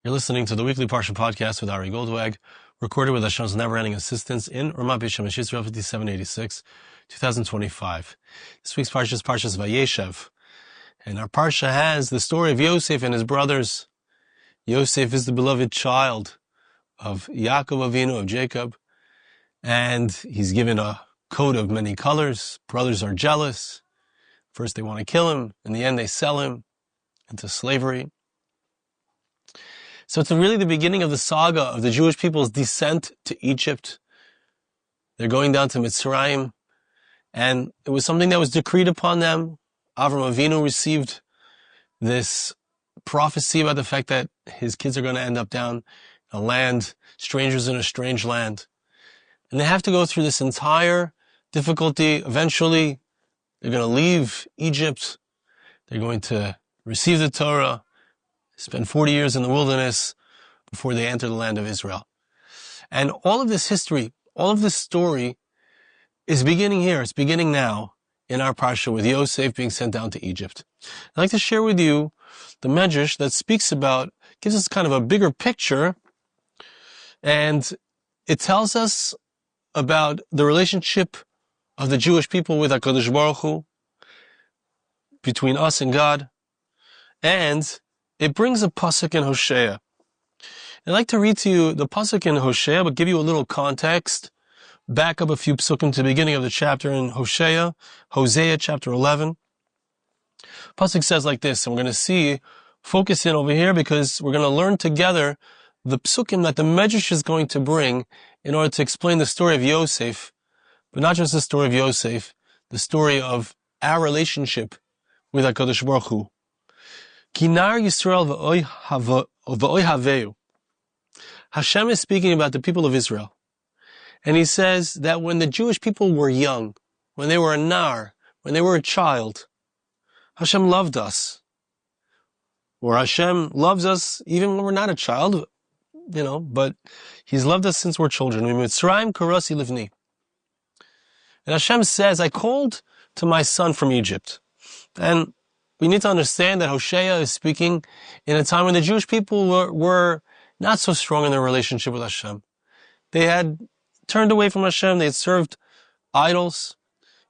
You're listening to the weekly Parsha Podcast with Ari Goldwag, recorded with Hashem's never-ending assistance in Ramat B'Shem Yisrael 5786, 2025. This week's Parsha is Parshas Vayeshev, and our Parsha has the story of Yosef and his brothers. Yosef is the beloved child of Yaakov Avinu, of Jacob, and he's given a coat of many colors. Brothers are jealous. First they want to kill him. In the end they sell him into slavery. So it's really the beginning of the saga of the Jewish people's descent to Egypt. They're going down to Mitzrayim, and it was something that was decreed upon them. Avram Avinu received this prophecy about the fact that his kids are going to end up down in a land, strangers in a strange land. And they have to go through this entire difficulty. Eventually, they're going to leave Egypt. They're going to receive the Torah, spend 40 years in the wilderness before they enter the land of Israel. And all of this history, all of this story is beginning here. It's beginning now in our Parsha with Yosef being sent down to Egypt. I'd like to share with you the Medrash that speaks about, gives us kind of a bigger picture, and it tells us about the relationship of the Jewish people with HaKadosh Baruch Hu, between us and God, and it brings a pasuk in Hosea. I'd like to read to you the pasuk in Hosea, but give you a little context. Back up a few psukim to the beginning of the chapter in Hosea chapter 11. Pasuk says like this, and we're going to focus in over here because we're going to learn together the psukim that the Medrash is going to bring in order to explain the story of Yosef, but not just the story of Yosef, the story of our relationship with HaKadosh Baruch Hu. Kinar Yisrael v'oy haveu. Hashem is speaking about the people of Israel. And he says that when the Jewish people were young, when they were a nar, when they were a child, Hashem loved us. Or Hashem loves us even when we're not a child, but He's loved us since we're children. Mitzrayim karasi livni. And Hashem says, I called to my son from Egypt. And we need to understand that Hosea is speaking in a time when the Jewish people were not so strong in their relationship with Hashem. They had turned away from Hashem. They had served idols.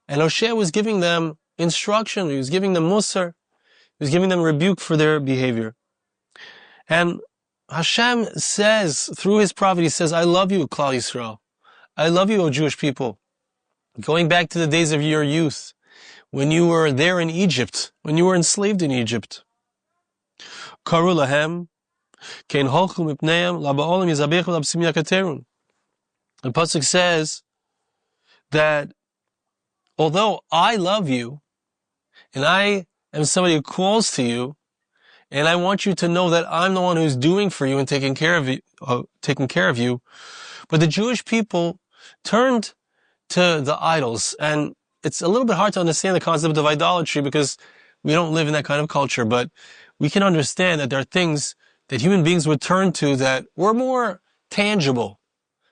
And Hosea was giving them instruction. He was giving them musar. He was giving them rebuke for their behavior. And Hashem says, through his prophet, he says, I love you, Klal Yisrael. I love you, O Jewish people. Going back to the days of your youth, when you were there in Egypt, when you were enslaved in Egypt. Karu lahem, kein holchu mipneim, laba'olim yizabechu labsim yakaterun. The pasuk says that although I love you, and I am somebody who calls to you, and I want you to know that I'm the one who's doing for you and taking care of you, but the Jewish people turned to the idols, and it's a little bit hard to understand the concept of idolatry because we don't live in that kind of culture, but we can understand that there are things that human beings would turn to that were more tangible,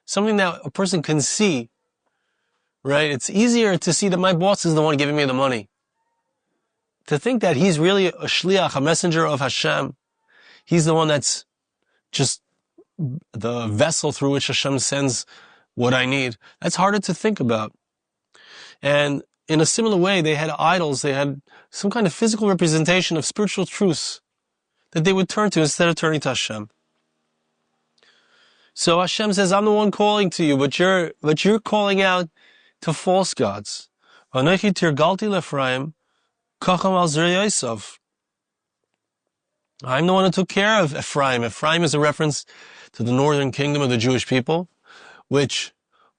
something that a person can see, right? It's easier to see that my boss is the one giving me the money. To think that he's really a shliach, a messenger of Hashem, he's the one that's just the vessel through which Hashem sends what I need, that's harder to think about. And in a similar way, they had idols, they had some kind of physical representation of spiritual truths that they would turn to instead of turning to Hashem. So Hashem says, I'm the one calling to you, but you're calling out to false gods. I'm the one who took care of Ephraim. Ephraim is a reference to the northern kingdom of the Jewish people, which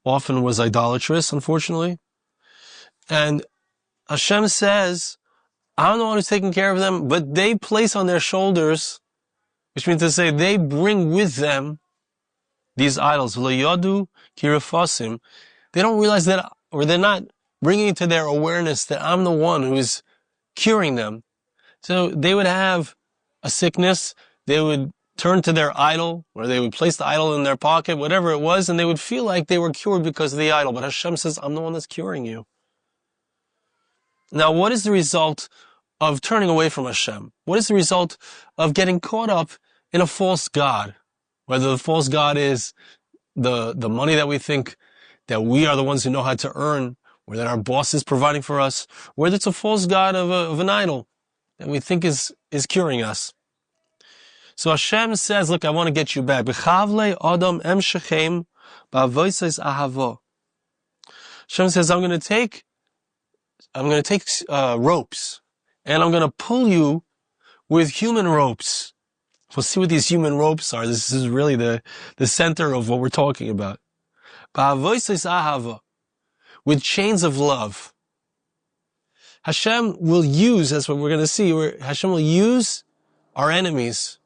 often was idolatrous, unfortunately. And Hashem says, I'm the one who's taking care of them, but they place on their shoulders, which means to say they bring with them these idols. They don't realize that, or they're not bringing to their awareness that I'm the one who is curing them. So they would have a sickness, they would turn to their idol, or they would place the idol in their pocket, whatever it was, and they would feel like they were cured because of the idol. But Hashem says, I'm the one that's curing you. Now, what is the result of turning away from Hashem? What is the result of getting caught up in a false god. Whether the false god is the money that we think that we are the ones who know how to earn, or that our boss is providing for us, whether it's a false god of an idol that we think is curing us. So Hashem says, look, I want to get you back. Hashem says, I'm going to take ropes, and I'm going to pull you with human ropes. We'll see what these human ropes are. This is really the center of what we're talking about. With chains of love. Hashem will use, that's what we're going to see, Hashem will use our enemies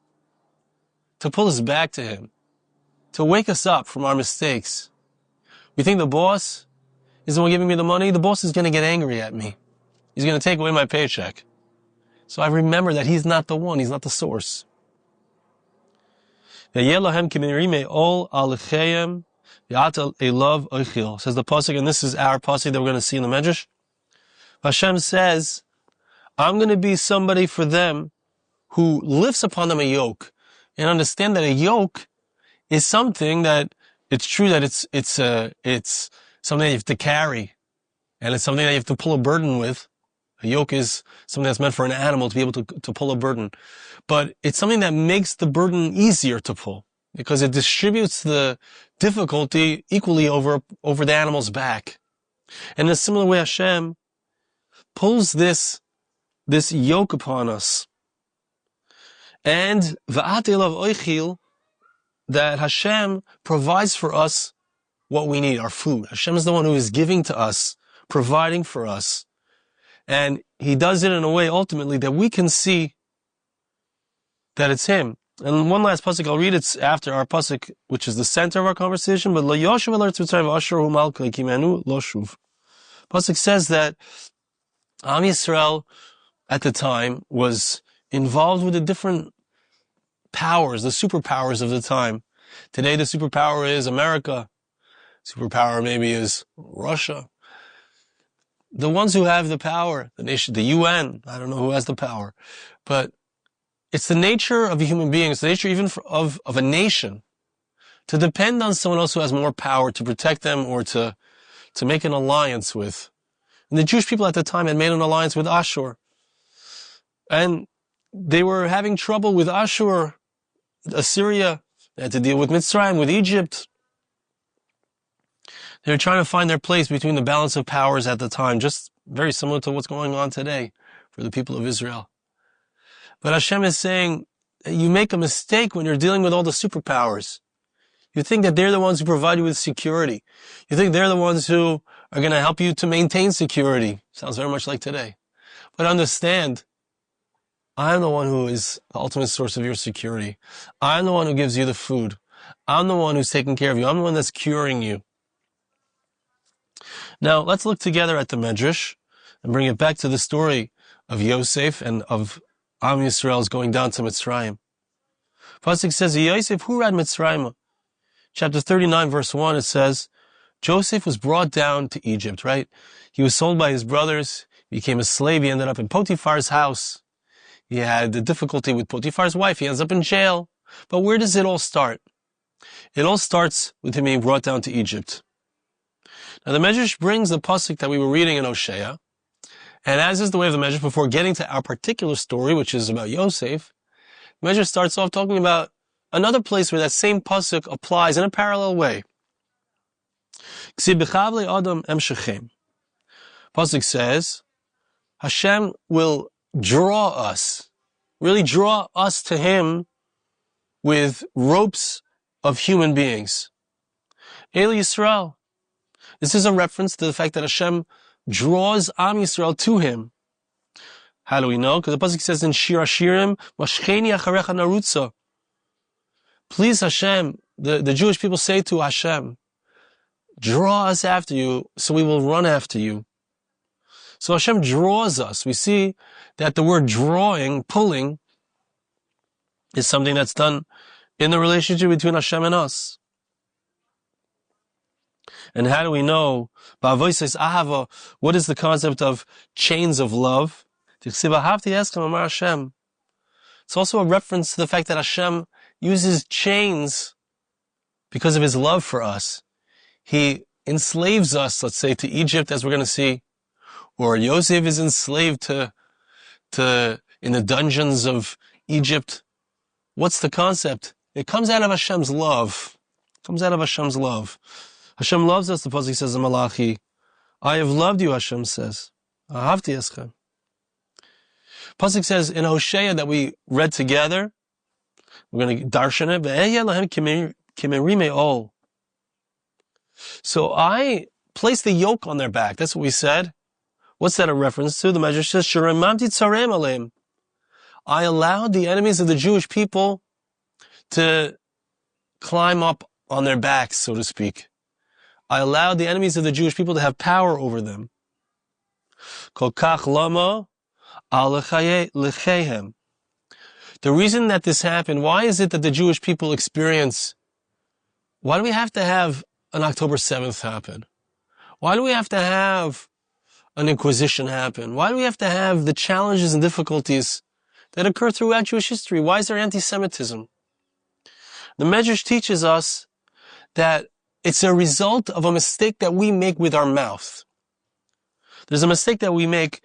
to pull us back to Him, to wake us up from our mistakes. We think the boss is the one giving me the money. The boss is going to get angry at me. He's going to take away my paycheck. So I remember that He's not the one. He's not the source. Says the pasuk, and this is our pasuk that we're going to see in the Medrash. Hashem says, I'm going to be somebody for them who lifts upon them a yoke, and understand that a yoke is something that it's true that it's something that you have to carry, and it's something that you have to pull a burden with. A yoke is something that's meant for an animal to be able to pull a burden. But it's something that makes the burden easier to pull, because it distributes the difficulty equally over the animal's back. And in a similar way, Hashem pulls this yoke upon us. And that Hashem provides for us what we need, our food. Hashem is the one who is giving to us, providing for us. And He does it in a way, ultimately, that we can see that it's Him. And one last pasuk, I'll read it after our pasuk, which is the center of our conversation. But pasuk says that Am Yisrael at the time was involved with the different powers, the superpowers of the time. Today the superpower is America. Superpower maybe is Russia. The ones who have the power, the nation, the UN, I don't know who has the power, but it's the nature of a human being, it's the nature even of a nation to depend on someone else who has more power to protect them or to make an alliance with. And the Jewish people at the time had made an alliance with Ashur. And they were having trouble with Ashur, Assyria. They had to deal with Mitzrayim, with Egypt. They were trying to find their place between the balance of powers at the time, just very similar to what's going on today for the people of Israel. But Hashem is saying, you make a mistake when you're dealing with all the superpowers. You think that they're the ones who provide you with security. You think they're the ones who are going to help you to maintain security. Sounds very much like today. But understand, I'm the one who is the ultimate source of your security. I'm the one who gives you the food. I'm the one who's taking care of you. I'm the one that's curing you. Now, let's look together at the Medrash and bring it back to the story of Yosef and of Am Yisrael's going down to Mitzrayim. Pasuk says, Yosef, who had Mitzrayim? Chapter 39, verse 1, it says, Joseph was brought down to Egypt, right? He was sold by his brothers, became a slave, he ended up in Potiphar's house. He had the difficulty with Potiphar's wife, he ends up in jail. But where does it all start? It all starts with him being brought down to Egypt. Now the Medrash brings the pasuk that we were reading in Hosea, and as is the way of the Medrash, before getting to our particular story, which is about Yosef, the Medrash starts off talking about another place where that same pasuk applies in a parallel way. Pasuk says, Hashem will draw us, really draw us to Him with ropes of human beings. El Yisrael. This is a reference to the fact that Hashem draws Am Yisrael to Him. How do we know? Because the pasuk says in Shir Hashirim, Mashcheni acharecha narutza. Please Hashem, the Jewish people say to Hashem, draw us after you, so we will run after you. So Hashem draws us. We see that the word drawing, pulling, is something that's done in the relationship between Hashem and us. And how do we know? Vayeshev ahava. What is the concept of chains of love? It's also a reference to the fact that Hashem uses chains because of his love for us. He enslaves us, let's say, to Egypt, as we're going to see, or Yosef is enslaved to in the dungeons of Egypt. What's the concept? It comes out of Hashem's love. It comes out of Hashem's love. Hashem loves us, the Pasuk says in Malachi. I have loved you, Hashem says. Ahavti eschem. Pasuk says in Hosea that we read together, we're going to darshan it, Ve'ehyeh lahem kimerime ol. So I placed the yoke on their back. That's what we said. What's that a reference to? The Medrash says, Shiremamti tzarem aleim. I allowed the enemies of the Jewish people to climb up on their backs, so to speak. I allowed the enemies of the Jewish people to have power over them. Kol kach lama al lechehem. The reason that this happened, why is it that the Jewish people experience, why do we have to have an October 7th happen? Why do we have to have an Inquisition happen? Why do we have to have the challenges and difficulties that occur throughout Jewish history? Why is there anti-Semitism? The Medrash teaches us that it's a result of a mistake that we make with our mouth. There's a mistake that we make,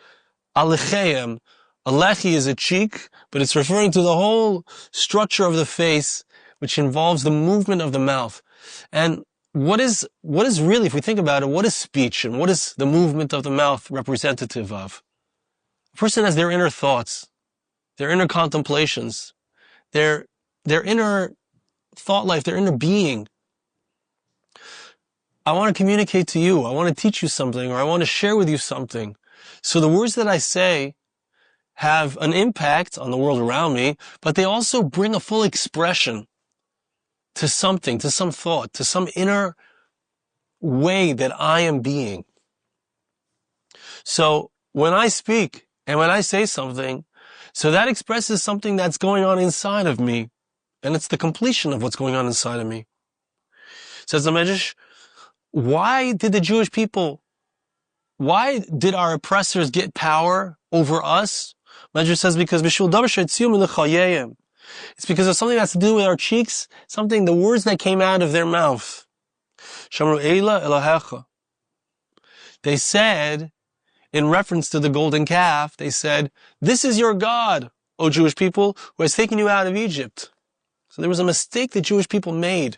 alecheim. Alechi is a cheek, but it's referring to the whole structure of the face, which involves the movement of the mouth. And what is really, if we think about it, what is speech and what is the movement of the mouth representative of? A person has their inner thoughts, their inner contemplations, their inner thought life, their inner being. I want to communicate to you, I want to teach you something, or I want to share with you something. So the words that I say have an impact on the world around me, but they also bring a full expression to something, to some thought, to some inner way that I am being. So when I speak and when I say something, so that expresses something that's going on inside of me, and it's the completion of what's going on inside of me. Says the Medrash, why did the Jewish people, why did our oppressors get power over us? Medrash says because it's because of something that's to do with our cheeks, something, the words that came out of their mouth. They said, in reference to the golden calf, they said, this is your God, O Jewish people, who has taken you out of Egypt. So there was a mistake that Jewish people made.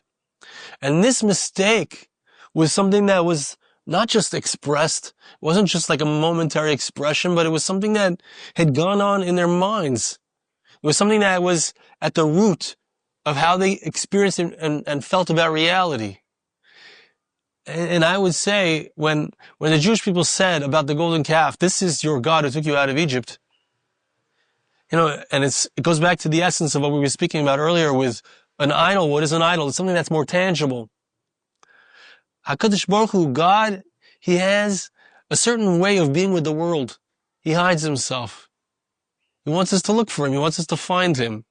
And this mistake was something that was not just expressed, it wasn't just like a momentary expression, but it was something that had gone on in their minds. It was something that was at the root of how they experienced and felt about reality. And I would say, when the Jewish people said about the golden calf, this is your God who took you out of Egypt, and it goes back to the essence of what we were speaking about earlier with an idol. What is an idol? It's something that's more tangible. HaKadosh Baruch Hu, God, He has a certain way of being with the world. He hides Himself. He wants us to look for Him. He wants us to find Him.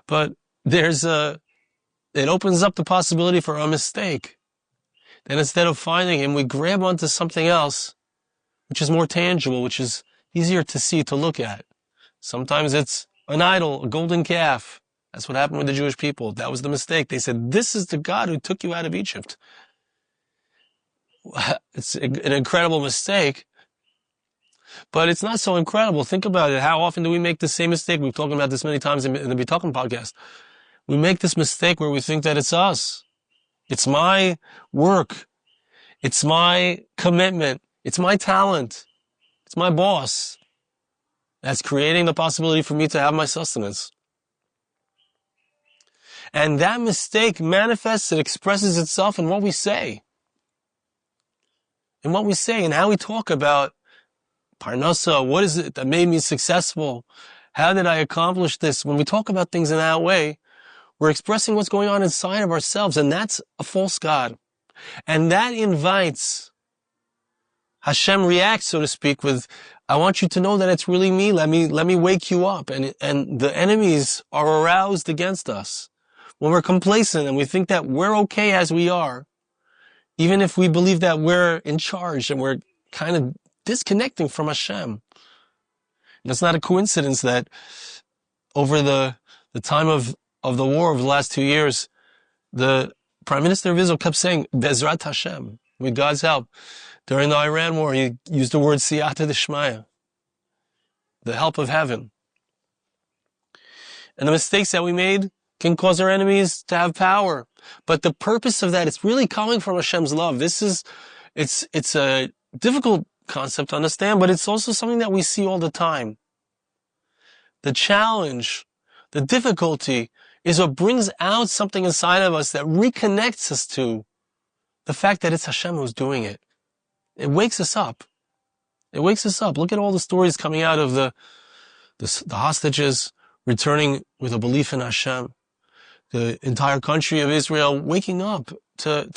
But it opens up the possibility for a mistake. Then instead of finding Him, we grab onto something else, which is more tangible, which is easier to see, to look at. Sometimes it's an idol, a golden calf. That's what happened with the Jewish people. That was the mistake. They said, this is the God who took you out of Egypt. It's an incredible mistake, but it's not so incredible. Think about it. How often do we make the same mistake? We've talked about this many times in the B'Talking podcast. We make this mistake where we think that it's us. It's my work. It's my commitment. It's my talent. It's my boss that's creating the possibility for me to have my sustenance. And that mistake manifests, it expresses itself in what we say. In what we say and how we talk about Parnasa, what is it that made me successful? How did I accomplish this? When we talk about things in that way, we're expressing what's going on inside of ourselves, and that's a false God. And that invites, Hashem reacts, so to speak, with, I want you to know that it's really me. Let me wake you up. And the enemies are aroused against us. When we're complacent and we think that we're okay as we are, even if we believe that we're in charge and we're kind of disconnecting from Hashem. And it's not a coincidence that over the time of of the war of the last 2 years, the Prime Minister of Israel kept saying, Bezrat Hashem, with God's help. During the Iran war, he used the word Siyata Deshmaya, the help of heaven. And the mistakes that we made can cause our enemies to have power. But the purpose of that, it's really coming from Hashem's love. It's a difficult concept to understand, but it's also something that we see all the time. The challenge, the difficulty is what brings out something inside of us that reconnects us to the fact that it's Hashem who's doing it. It wakes us up. It wakes us up. Look at all the stories coming out of the hostages returning with a belief in Hashem. The entire country of Israel waking up to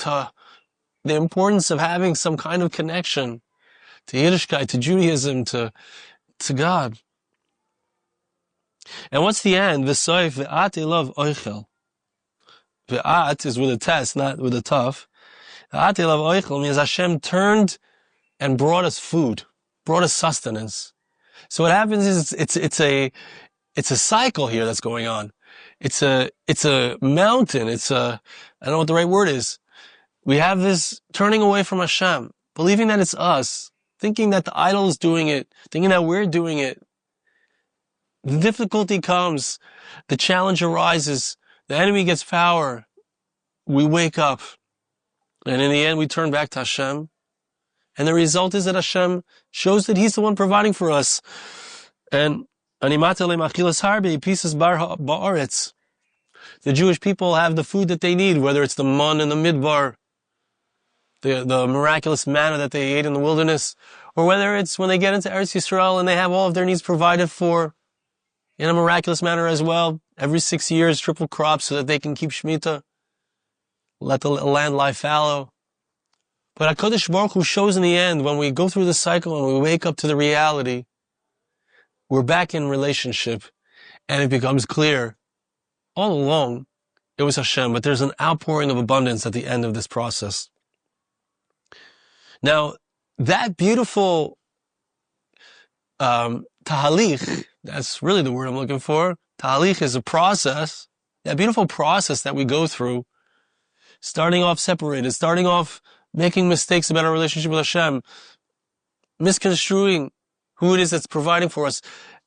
the importance of having some kind of connection to Yiddishkeit, to Judaism, to God. And what's the end? V'soif ve'at elav oichel. Ve'at is with a test, not with a tough. Ve'at elav oichel means Hashem turned and brought us food, brought us sustenance. So what happens is it's a cycle here that's going on. It's a mountain. I don't know what the right word is. We have this turning away from Hashem, believing that it's us, thinking that the idol is doing it, thinking that we're doing it. The difficulty comes, the challenge arises, the enemy gets power, we wake up, and in the end we turn back to Hashem, and the result is that Hashem shows that He's the one providing for us. And the Jewish people have the food that they need, whether it's the man in the midbar, the miraculous manna that they ate in the wilderness, or whether it's when they get into Eretz Yisrael and they have all of their needs provided for in a miraculous manner as well. Every 6 years, triple crops so that they can keep Shemitah, let the land lie fallow. But HaKadosh Baruch Hu shows in the end, when we go through the cycle and we wake up to the reality, we're back in relationship, and it becomes clear all along it was Hashem, but there's an outpouring of abundance at the end of this process. Now, that beautiful tahalich, that's really the word I'm looking for. Tahalich is a process, that beautiful process that we go through, starting off separated, starting off making mistakes about our relationship with Hashem, misconstruing who it is that's providing for us.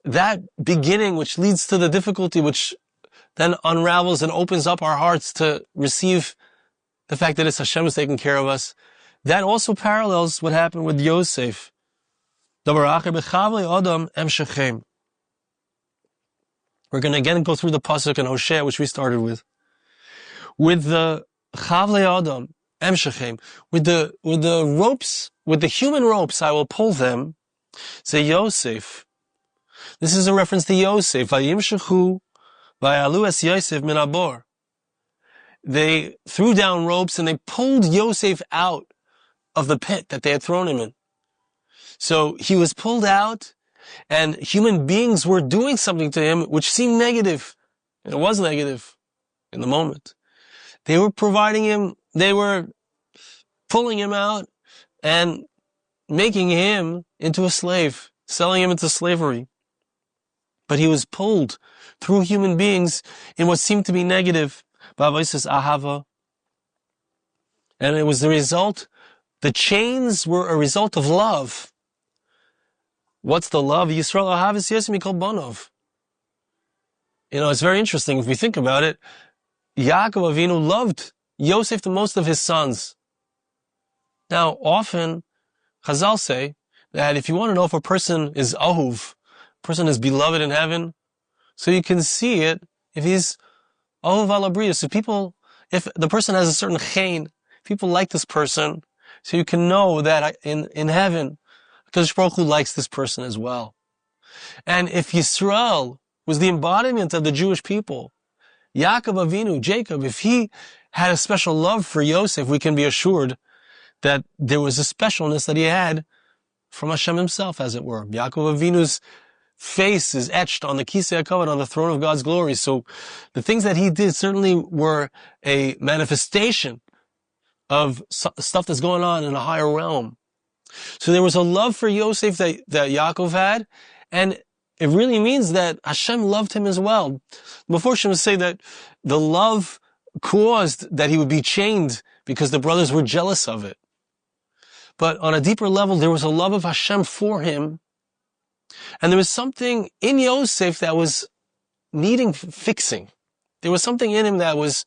That beginning, which leads to the difficulty, which then unravels and opens up our hearts to receive the fact that it's Hashem who's taking care of us. That also parallels what happened with Yosef. We're going to again go through the pasuk in Hosea, which we started with. With the Chavlei Adam, Em Shechem, with the ropes, with the human ropes, I will pull them. Say Yosef. This is a reference to Yosef. Vayimshechu vayalu es Yosef min habor. They threw down ropes and they pulled Yosef out of the pit that they had thrown him in. So he was pulled out, and human beings were doing something to him which seemed negative. And it was negative in the moment. They were providing him, they were pulling him out and making him into a slave, selling him into slavery. But he was pulled through human beings in what seemed to be negative. Vayeshev ahava. And it was the result. The chains were a result of love. What's the love? Yisrael ahavis Yosef mikol banov. It's very interesting if we think about it. Yaakov Avinu loved Yosef the most of his sons. Now, often, Chazal say that if you want to know if a person is ahuv, a person is beloved in heaven, so you can see it if he's ahuv ala bria. So if the person has a certain chen, people like this person, so you can know that in heaven, Kadosh Baruch Hu likes this person as well. And if Yisrael was the embodiment of the Jewish people, Yaakov Avinu, Jacob, if he had a special love for Yosef, we can be assured that there was a specialness that he had from Hashem himself, as it were. Yaakov Avinu's face is etched on the Kisei HaKavod, on the throne of God's glory. So the things that he did certainly were a manifestation of stuff that's going on in a higher realm. So there was a love for Yosef that Yaakov had, and it really means that Hashem loved him as well. Before Hashem say that the love caused that he would be chained because the brothers were jealous of it. But on a deeper level, there was a love of Hashem for him. And there was something in Yosef that was needing fixing. There was something in him that was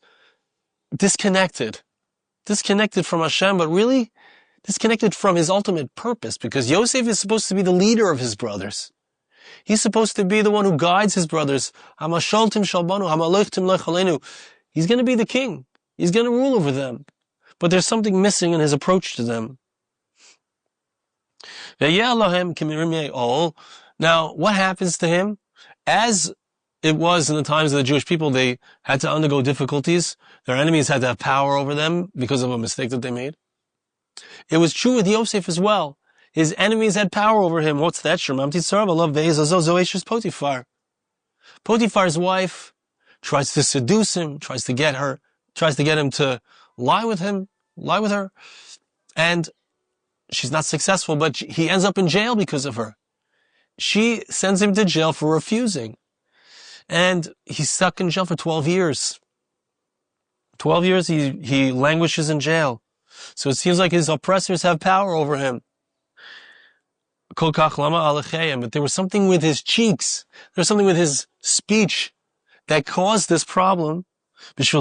disconnected from Hashem, but really disconnected from his ultimate purpose, because Yosef is supposed to be the leader of his brothers. He's supposed to be the one who guides his brothers. He's going to be the king. He's going to rule over them. But there's something missing in his approach to them. Now, what happens to him? As it was in the times of the Jewish people, they had to undergo difficulties. Their enemies had to have power over them because of a mistake that they made. It was true with Yosef as well. His enemies had power over him. What's that? Potiphar's wife tries to seduce him, tries to get him to lie with her. And she's not successful, but he ends up in jail because of her. She sends him to jail for refusing. And he's stuck in jail for 12 years. 12 years he languishes in jail. So it seems like his oppressors have power over him. But there was something with his cheeks. There was something with his speech that caused this problem. It's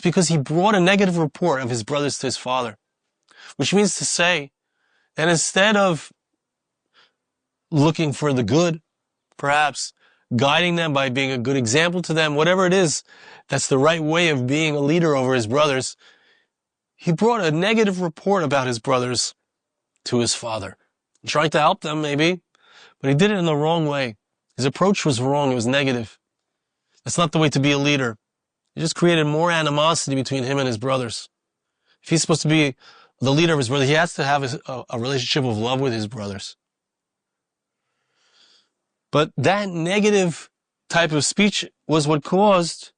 because he brought a negative report of his brothers to his father. Which means to say that instead of looking for the good, perhaps guiding them by being a good example to them, whatever it is, that's the right way of being a leader over his brothers, he brought a negative report about his brothers to his father. Trying to help them, maybe, but he did it in the wrong way. His approach was wrong. It was negative. That's not the way to be a leader. He just created more animosity between him and his brothers. If he's supposed to be the leader of his brother, he has to have a relationship of love with his brothers. But that negative type of speech was what caused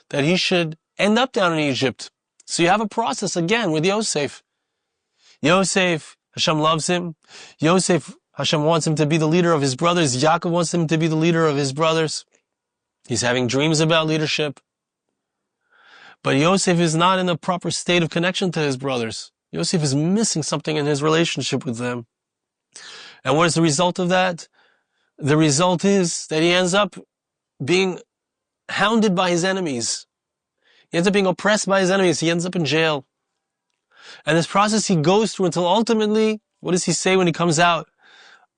that he should end up down in Egypt. So you have a process again with Yosef. Yosef, Hashem loves him. Yosef, Hashem wants him to be the leader of his brothers. Yaakov wants him to be the leader of his brothers. He's having dreams about leadership. But Yosef is not in the proper state of connection to his brothers. Yosef is missing something in his relationship with them. And what is the result of that? The result is that he ends up being hounded by his enemies. He ends up being oppressed by his enemies. He ends up in jail. And this process he goes through until ultimately, what does he say when he comes out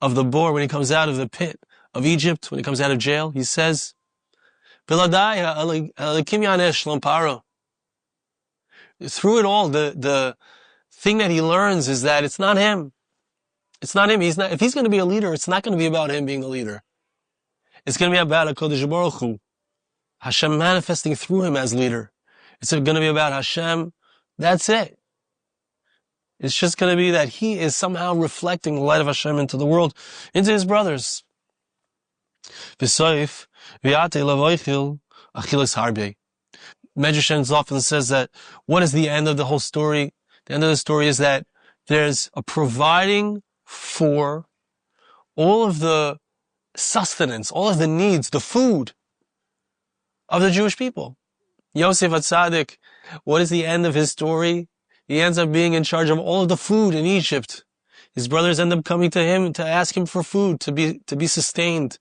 of the bore, when he comes out of the pit of Egypt, when he comes out of jail? He says, through it all, the thing that he learns is that it's not him. It's not him. If he's going to be a leader, it's not going to be about him being a leader. It's going to be about HaKadosh Baruch Hu, Hashem manifesting through him as leader. It's going to be about Hashem. That's it. It's just going to be that he is somehow reflecting the light of Hashem into the world, into his brothers. Medrash often says that what is the end of the whole story? The end of the story is that there's a providing for all of the sustenance, all of the needs, the food of the Jewish people. Yosef HaTzadik, what is the end of his story? He ends up being in charge of all of the food in Egypt. His brothers end up coming to him to ask him for food, to be sustained.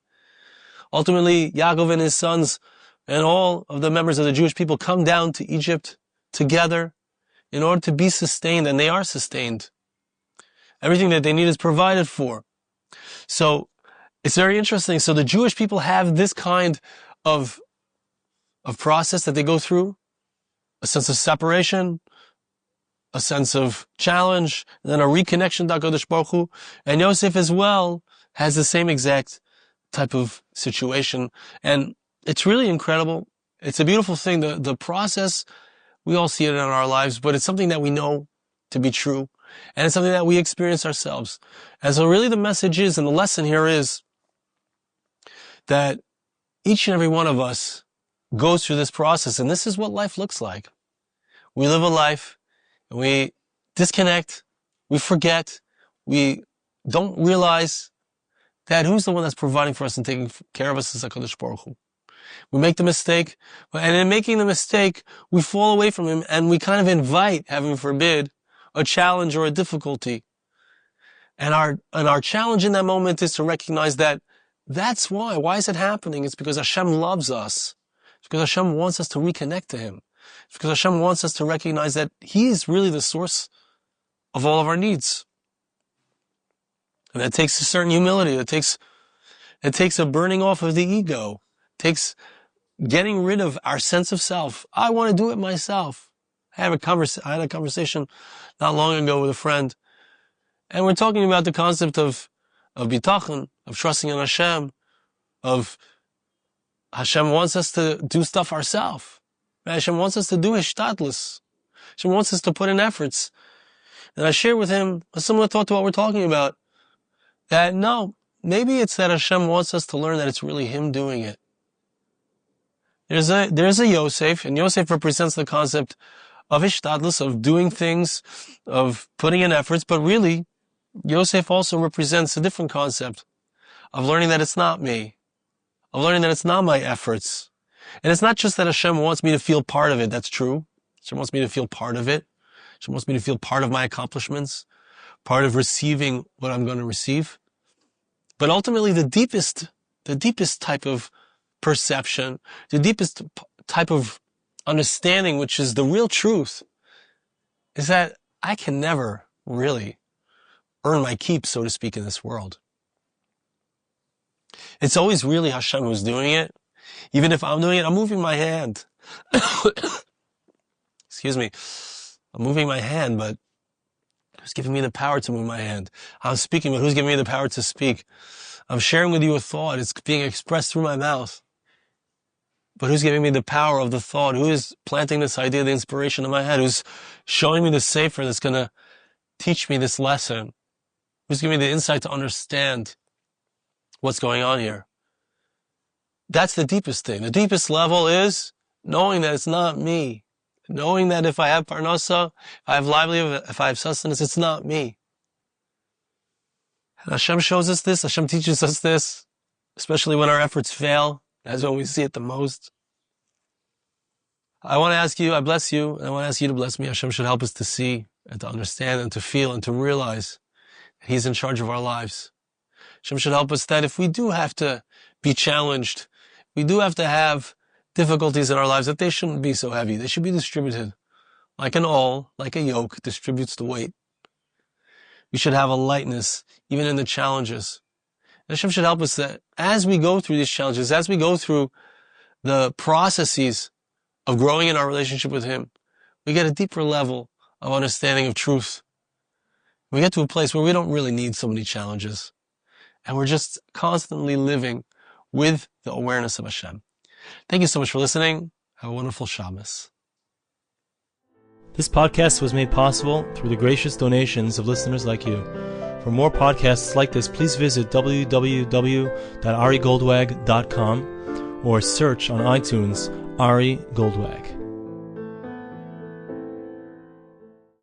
Ultimately, Yaakov and his sons and all of the members of the Jewish people come down to Egypt together in order to be sustained, and they are sustained. Everything that they need is provided for. So, it's very interesting. So the Jewish people have this kind of process that they go through, a sense of separation, a sense of challenge, and then a reconnection to HaKadosh Baruch Hu. And Yosef as well has the same exact type of situation. And it's really incredible. It's a beautiful thing. The process, we all see it in our lives, but it's something that we know to be true. And it's something that we experience ourselves. And so really the message is, and the lesson here is, that each and every one of us goes through this process, and this is what life looks like. We live a life, and we disconnect, we forget, we don't realize that who's the one that's providing for us and taking care of us is HaKadosh Baruch Hu. We make the mistake, and in making the mistake, we fall away from Him, and we kind of invite, heaven forbid, a challenge or a difficulty. And our challenge in that moment is to recognize that that's why. Why is it happening? It's because Hashem loves us. It's because Hashem wants us to reconnect to Him. It's because Hashem wants us to recognize that He is really the source of all of our needs. And that takes a certain humility. It takes a burning off of the ego. It takes getting rid of our sense of self. I want to do it myself. I had a conversation not long ago with a friend, and we're talking about the concept of bitachon, of trusting in Hashem, of Hashem wants us to do stuff ourselves. Hashem wants us to do hishtadlus. Hashem wants us to put in efforts. And I shared with him a similar thought to what we're talking about. That no, maybe it's that Hashem wants us to learn that it's really Him doing it. There's a Yosef, and Yosef represents the concept of hishtadlus, of doing things, of putting in efforts, but really, Yosef also represents a different concept of learning that it's not me, of learning that it's not my efforts. And it's not just that Hashem wants me to feel part of it, that's true. Hashem wants me to feel part of it. Hashem wants me to feel part of my accomplishments, part of receiving what I'm going to receive. But ultimately, the deepest type of perception, the deepest type of understanding, which is the real truth, is that I can never really earn my keep, so to speak, in this world. It's always really Hashem who's doing it. Even if I'm doing it, I'm moving my hand. Excuse me. I'm moving my hand, but who's giving me the power to move my hand? I'm speaking, but who's giving me the power to speak? I'm sharing with you a thought. It's being expressed through my mouth. But who's giving me the power of the thought? Who is planting this idea, the inspiration in my head? Who's showing me the sefer that's going to teach me this lesson? Who's giving me the insight to understand what's going on here? That's the deepest thing. The deepest level is knowing that it's not me. Knowing that if I have parnasa, if I have livelihood, if I have sustenance, it's not me. And Hashem shows us this. Hashem teaches us this, especially when our efforts fail. That's when we see it the most. I want to ask you, I bless you, and I want to ask you to bless me. Hashem should help us to see and to understand and to feel and to realize that He's in charge of our lives. Hashem should help us that if we do have to be challenged, we do have to have difficulties in our lives, that they shouldn't be so heavy. They should be distributed. Like an awl, like a yoke, distributes the weight. We should have a lightness, even in the challenges. And Hashem should help us that as we go through these challenges, as we go through the processes of growing in our relationship with Him, we get a deeper level of understanding of truth. We get to a place where we don't really need so many challenges. And we're just constantly living with the awareness of Hashem. Thank you so much for listening. Have a wonderful Shabbos. This podcast was made possible through the gracious donations of listeners like you. For more podcasts like this, please visit www.arigoldwag.com or search on iTunes Ari Goldwag.